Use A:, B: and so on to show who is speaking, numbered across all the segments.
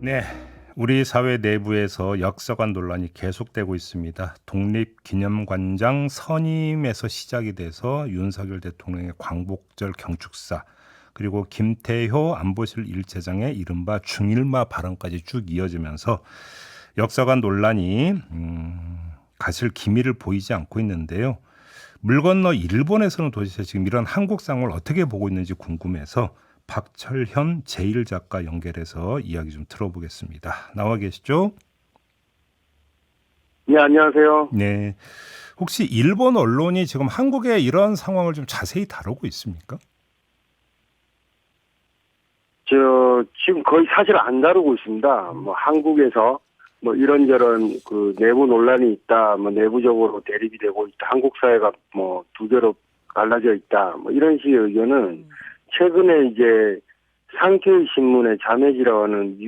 A: 네, 우리 사회 내부에서 역사관 논란이 계속되고 있습니다. 독립기념관장 선임에서 시작이 돼서 윤석열 대통령의 광복절 경축사, 그리고 김태효 안보실 1차장의 이른바 중일마 발언까지 쭉 이어지면서 역사관 논란이 가실 기미를 보이지 않고 있는데요. 물 건너 일본에서는 도대체 지금 이런 한국 상황을 어떻게 보고 있는지 궁금해서 박철현 제1작가 연결해서 이야기 좀 들어보겠습니다. 나와 계시죠?
B: 네, 안녕하세요.
A: 네. 혹시 일본 언론이 지금 한국의 이런 상황을 좀 자세히 다루고 있습니까?
B: 지금 거의 사실 안 다루고 있습니다. 뭐, 한국에서 뭐, 이런저런 그 내부 논란이 있다, 뭐, 내부적으로 대립이 되고 있다, 한국 사회가 뭐, 두 개로 갈라져 있다, 뭐, 이런 식의 의견은 최근에 이제 상케이 신문의 자매지라고 하는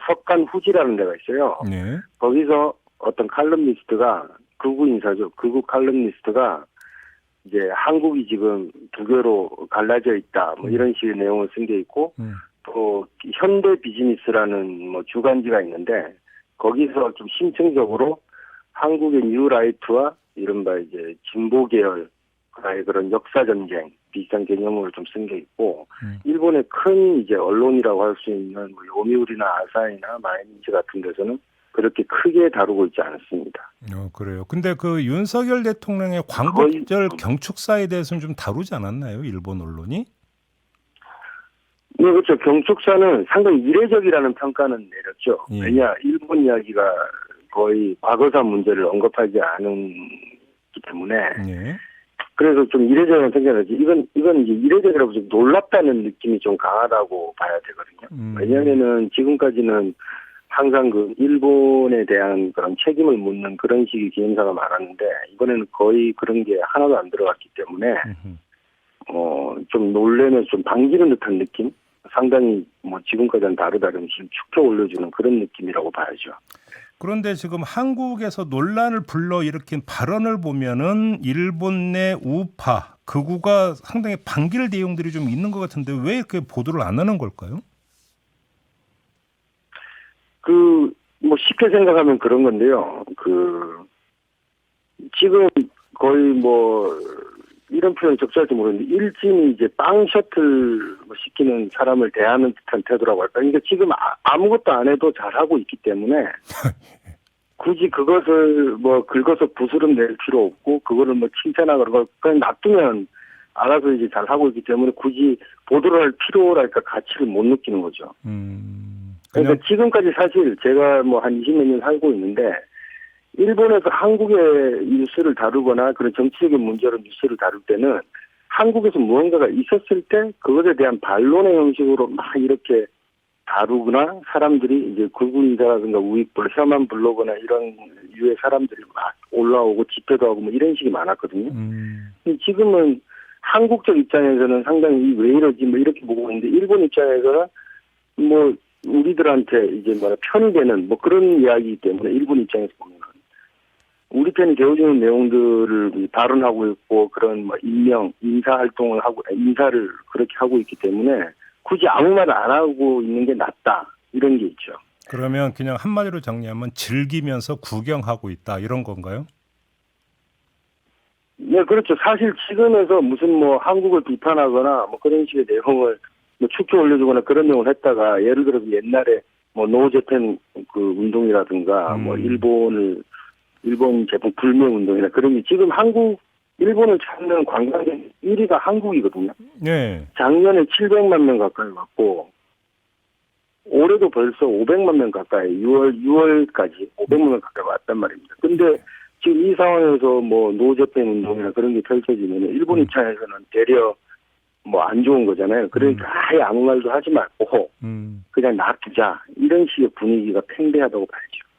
B: 석간 후지라는 데가 있어요.
A: 네.
B: 거기서 어떤 칼럼니스트가, 극우 인사죠. 극우 칼럼니스트가 이제 한국이 지금 두 개로 갈라져 있다, 뭐, 이런 식의 내용을 쓴 게 있고, 또 현대 비즈니스라는 뭐 주간지가 있는데 거기서 좀 심층적으로 한국의 뉴라이트와 이른바 이제 진보 계열의 그런 역사 전쟁 비슷한 개념으로 좀 쓴 게 있고 일본의 큰 이제 언론이라고 할 수 있는 뭐 요미우리나 아사히나 마이니치 같은 데서는 그렇게 크게 다루고 있지 않습니다.
A: 그래요. 근데 그 윤석열 대통령의
B: 거의
A: 광복절 경축사에 대해서는 좀 다루지 않았나요? 일본 언론이?
B: 네, 그렇죠. 경축사는 상당히 이례적이라는 평가는 내렸죠.
A: 예.
B: 왜냐, 일본 이야기가 거의 과거사 문제를 언급하지 않기 때문에.
A: 예.
B: 그래서 좀 이례적이라는 생각이지. 이건 이제 이례적이라고 좀 놀랍다는 느낌이 좀 강하다고 봐야 되거든요. 왜냐면은 지금까지는 항상 그 일본에 대한 그런 책임을 묻는 그런 식의 기념사가 많았는데, 이번에는 거의 그런 게 하나도 안 들어갔기 때문에, 좀 놀래면 좀 반기는 듯한 느낌? 상당히 뭐 지금까지는 다르다는 지금 축켜 올려주는 그런 느낌이라고 봐야죠.
A: 그런데 지금 한국에서 논란을 불러일으킨 발언을 보면은 일본 내 우파, 극우가 상당히 반길 내용들이 좀 있는 것 같은데 왜 이렇게 보도를 안 하는 걸까요?
B: 뭐 쉽게 생각하면 그런 건데요. 지금 거의 뭐 이런 표현이 적절할지 모르겠는데 일진이 이제 빵 셔틀 시키는 사람을 대하는 듯한 태도라고 할까. 그러니까 지금 아무것도 안 해도 잘하고 있기 때문에 굳이 그것을 뭐 긁어서 부스럼 낼 필요 없고 그거를 뭐 칭찬하거나 그냥 놔두면 알아서 이제 잘하고 있기 때문에 굳이 보도를 할 필요랄까 가치를 못 느끼는 거죠.
A: 그냥
B: 그러니까 지금까지 사실 제가 뭐 한 20몇 년 살고 있는데 일본에서 한국의 뉴스를 다루거나 그런 정치적인 문제로 뉴스를 다룰 때는 한국에서 무언가가 있었을 때 그것에 대한 반론의 형식으로 막 이렇게 다루거나 사람들이 이제 극우 인사라든가 우익불, 혐한 불러거나 이런 유의 사람들이 막 올라오고 집회도 하고 뭐 이런 식이 많았거든요. 지금은 한국적 입장에서는 상당히 왜 이러지 뭐 이렇게 보고 있는데 일본 입장에서는 뭐 우리들한테 이제 뭐라 편이 되는 뭐 그런 이야기이기 때문에 일본 입장에서 보면 우리 편이 되어주는 내용들을 발언하고 있고 그런 뭐 인사 활동을 하고 인사를 그렇게 하고 있기 때문에 굳이 아무 말 안 하고 있는 게 낫다 이런 게 있죠.
A: 그러면 그냥 한마디로 정리하면 즐기면서 구경하고 있다 이런 건가요?
B: 네, 그렇죠. 사실 지금에서 무슨 뭐 한국을 비판하거나 뭐 그런 식의 내용을 뭐 축켜 올려주거나 그런 내용을 했다가 예를 들어서 옛날에 뭐 노제팬 그 운동이라든가 뭐 일본 제품 불매 운동이나 그런 게 지금 일본을 찾는 관광객 1위가 한국이거든요.
A: 네.
B: 작년에 700만 명 가까이 왔고 올해도 벌써 500만 명 가까이 6월까지 500만 명 가까이 왔단 말입니다. 근데 지금 이 상황에서 뭐 노제팬 운동이나 그런 게 펼쳐지면 일본 입장에서는 되려 뭐 안 좋은 거잖아요. 그러니까 아예 아무 말도 하지 말고 그냥 놔두자 이런 식의 분위기가 팽배하다고 봐야죠.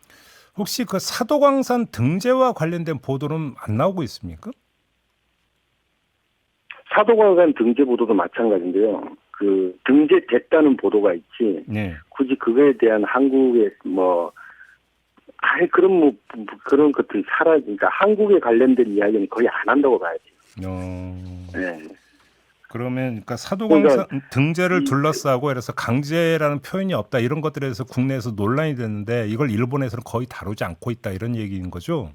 A: 혹시 그 사도광산 등재와 관련된 보도는 안 나오고 있습니까?
B: 사도광산 등재 보도도 마찬가지인데요. 그 등재됐다는 보도가 있지.
A: 네.
B: 굳이 그거에 대한 한국의 뭐 아예 그런 것들이 사라지니까 한국에 관련된 이야기는 거의 안 한다고 봐야지.
A: 어...
B: 네.
A: 그러면 그러니까 사도광산
B: 그러니까
A: 등재를
B: 이-
A: 둘러싸고 그래서 강제라는 표현이 없다 이런 것들에 대해서 국내에서 논란이 됐는데 이걸 일본에서는 거의 다루지 않고 있다 이런 얘기인 거죠.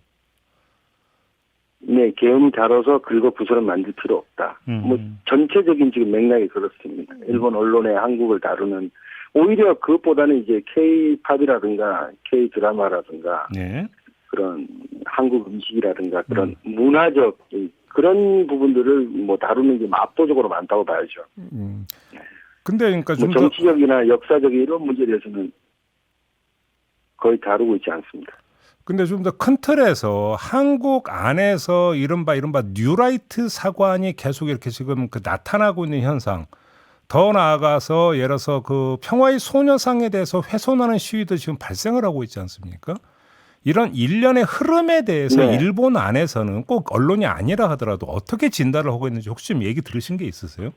B: 네, 계엄 다뤄서 긁어 부스럼 만들 필요 없다. 뭐 전체적인 지금 맥락이 그렇습니다. 일본 언론의 한국을 다루는 오히려 그것보다는 이제 K-팝이라든가 K-드라마라든가
A: 네.
B: 그런 한국 음식이라든가 그런 문화적 그런 부분들을 뭐 다루는 게 압도적으로 많다고 봐야죠.
A: 근데 그러니까
B: 뭐
A: 좀 더
B: 정치적이나 역사적인 이런 문제에 대해서는 거의 다루고 있지 않습니다.
A: 근데 좀 더 큰 틀에서 한국 안에서 이른바 뉴라이트 사관이 계속 이렇게 지금 그 나타나고 있는 현상. 더 나아가서 예를 들어서 그 평화의 소녀상에 대해서 훼손하는 시위도 지금 발생을 하고 있지 않습니까? 이런 일련의 흐름에 대해서
B: 네.
A: 일본 안에서는 꼭 언론이 아니라 하더라도 어떻게 진단을 하고 있는지 혹시 좀 얘기 들으신 게 있으세요?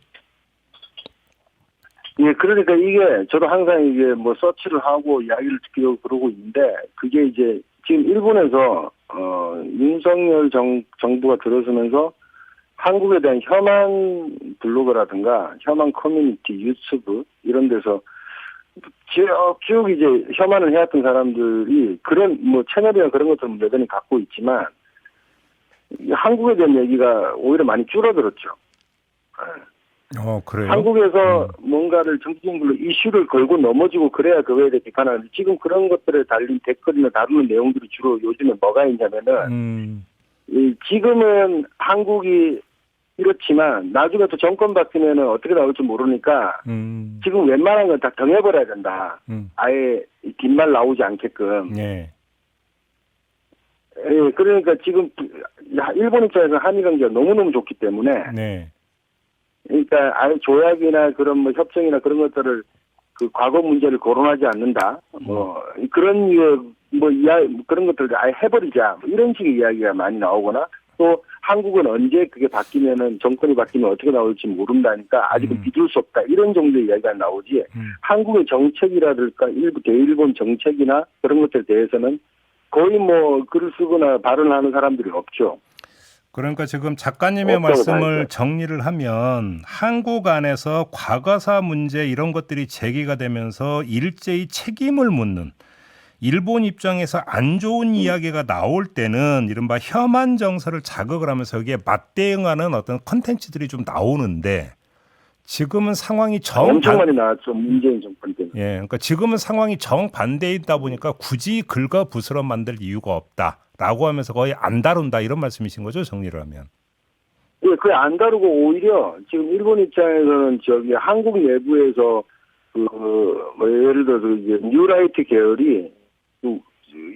B: 예, 그러니까 이게 저도 항상 이게 뭐 서치를 하고 이야기를 듣기도 그러고 있는데 그게 이제 지금 일본에서 윤석열 정부가 들어서면서 한국에 대한 혐한 블로그라든가 혐한 커뮤니티, 유튜브 이런 데서 쭉 이제 혐한을 해왔던 사람들이 그런 뭐 채널이나 그런 것들은 여전히 갖고 있지만 한국에 대한 얘기가 오히려 많이 줄어들었죠.
A: 그래요?
B: 한국에서 뭔가를 정치적인 걸로 이슈를 걸고 넘어지고 그래야 그거에 대해 비판하는데 지금 그런 것들에 달린 댓글이나 다루는 내용들이 주로 요즘에 뭐가 있냐면은 지금은 한국이 이렇지만 나중에 또 정권 바뀌면은 어떻게 나올지 모르니까 지금 웬만한 건 다 정해버려야 된다. 아예 뒷말 나오지 않게끔.
A: 네.
B: 예, 그러니까 지금 일본 입장에서 한일 관계가 너무너무 좋기 때문에
A: 네.
B: 그러니까 아예 조약이나 그런 뭐 협정이나 그런 것들을 그 과거 문제를 거론하지 않는다. 뭐 그런 그런 것들을 아예 해버리자. 뭐 이런 식의 이야기가 많이 나오거나 또 한국은 언제 그게 바뀌면은 정권이 바뀌면 어떻게 나올지 모른다니까 아직은 믿을 수 없다. 이런 정도의 이야기가 나오지. 한국의 정책이라든가 일부 대일본 정책이나 그런 것들에 대해서는 거의 뭐 글을 쓰거나 발언을 하는 사람들이 없죠.
A: 그러니까 지금 작가님의
B: 없다고
A: 말씀을
B: 봐야죠.
A: 정리를 하면 한국 안에서 과거사 문제 이런 것들이 제기가 되면서 일제히 책임을 묻는 일본 입장에서 안 좋은 이야기가 나올 때는 이른바 혐한 정서를 자극을 하면서 여기에 맞대응하는 어떤 컨텐츠들이 좀 나오는데 지금은 상황이
B: 엄청 많이 나왔죠. 문재인 정권 때는.
A: 예, 그러니까 지금은 상황이 정반대이다 보니까 굳이 긁어 부스럼 만들 이유가 없다라고 하면서 거의 안 다룬다 이런 말씀이신 거죠, 정리를 하면.
B: 예, 그게 안 다루고 오히려 지금 일본 입장에서는 저기 한국 내부에서 뭐 예를 들어서 이제 뉴라이트 계열이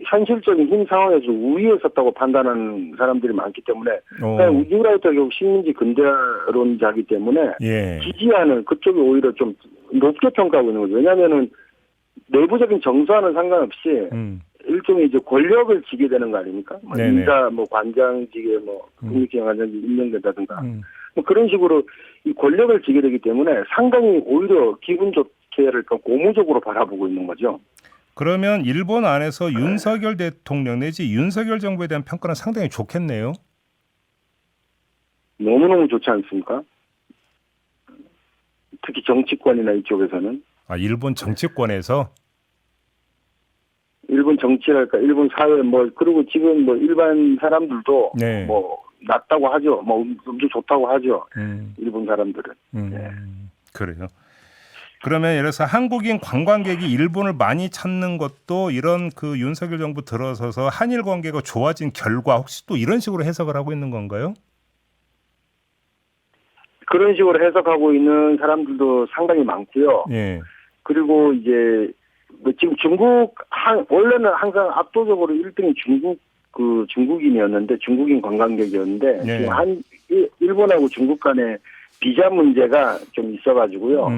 B: 현실적인 힘 상황에서 우위에 섰다고 판단하는 사람들이 많기 때문에 그냥 뉴라이트가 결국 식민지 근대론자이기 때문에
A: 예.
B: 지지하는 그쪽이 오히려 좀 높게 평가하고 있는 거죠. 왜냐하면은 내부적인 정서와는 상관없이 일종의 이제 권력을 지게 되는 거 아닙니까? 뭐 인사 뭐 관장직에 뭐 국립기관 관장직 임명된다든가 뭐 그런 식으로 이 권력을 지게 되기 때문에 상당히 오히려 기분 좋게랄까 고무적으로 바라보고 있는 거죠.
A: 그러면 일본 안에서 윤석열 대통령 내지 윤석열 정부에 대한 평가는 상당히 좋겠네요.
B: 너무너무 좋지 않습니까? 특히 정치권이나 이쪽에서는.
A: 일본 정치권에서?
B: 일본 정치랄까, 일본 사회, 뭐, 그리고 지금 뭐 일반 사람들도
A: 네.
B: 뭐, 낫다고 하죠. 뭐, 엄청 좋다고 하죠. 일본 사람들은. 네.
A: 그래요. 그러면 예를 들어서 한국인 관광객이 일본을 많이 찾는 것도 이런 그 윤석열 정부 들어서서 한일 관계가 좋아진 결과 혹시 또 이런 식으로 해석을 하고 있는 건가요?
B: 그런 식으로 해석하고 있는 사람들도 상당히 많고요.
A: 예.
B: 그리고 이제 뭐 지금 원래는 항상 압도적으로 1등이 중국인이었는데 중국인 관광객이었는데
A: 네.
B: 지금 일본하고 중국 간에 비자 문제가 좀 있어가지고요.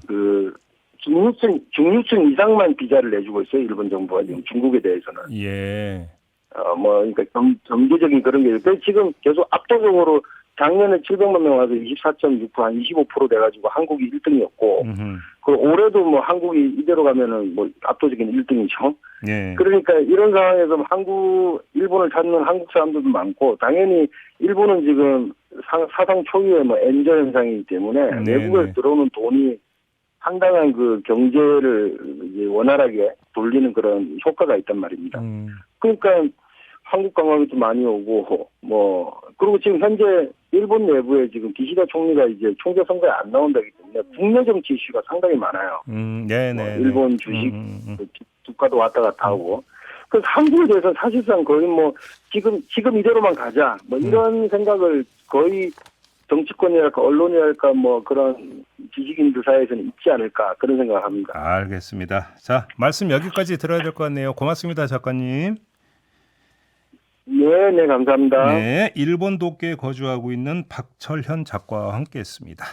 B: 그 중류층 이상만 비자를 내주고 있어요. 일본 정부가 지금 중국에 대해서는.
A: 예.
B: 그러니까 경제적인 그런 게 있는데 지금 계속 압도적으로 작년에 700만 명 와서 24.6%, 한 25% 돼가지고 한국이 1등이었고, 그 올해도 뭐 한국이 이대로 가면은 뭐 압도적인 1등이죠.
A: 예.
B: 그러니까 이런 상황에서 일본을 찾는 한국 사람들도 많고, 당연히 일본은 지금 사상 초유의 뭐 엔저 현상이기 때문에
A: 네,
B: 외국에서
A: 네.
B: 들어오는 돈이 상당한 그 경제를 이제 원활하게 돌리는 그런 효과가 있단 말입니다. 그러니까 한국 관광객도 많이 오고 그리고 지금 현재 일본 내부에 지금 기시다 총리가 이제 총재 선거에 안 나온다기 때문에 국내 정치 이슈가 상당히 많아요.
A: 네네.
B: 일본 주식 주가도 왔다 갔다 하고. 그래서 한국에 대해서 사실상 거의 뭐 지금 이대로만 가자 뭐 이런 생각을 거의 정치권이랄까 언론이랄까 뭐 그런 지식인들 사이에서는 있지 않을까 그런 생각을 합니다.
A: 알겠습니다. 자, 말씀 여기까지 들어야 될 것 같네요. 고맙습니다, 작가님.
B: 네, 감사합니다.
A: 네, 일본 도쿄에 거주하고 있는 박철현 작가와 함께했습니다.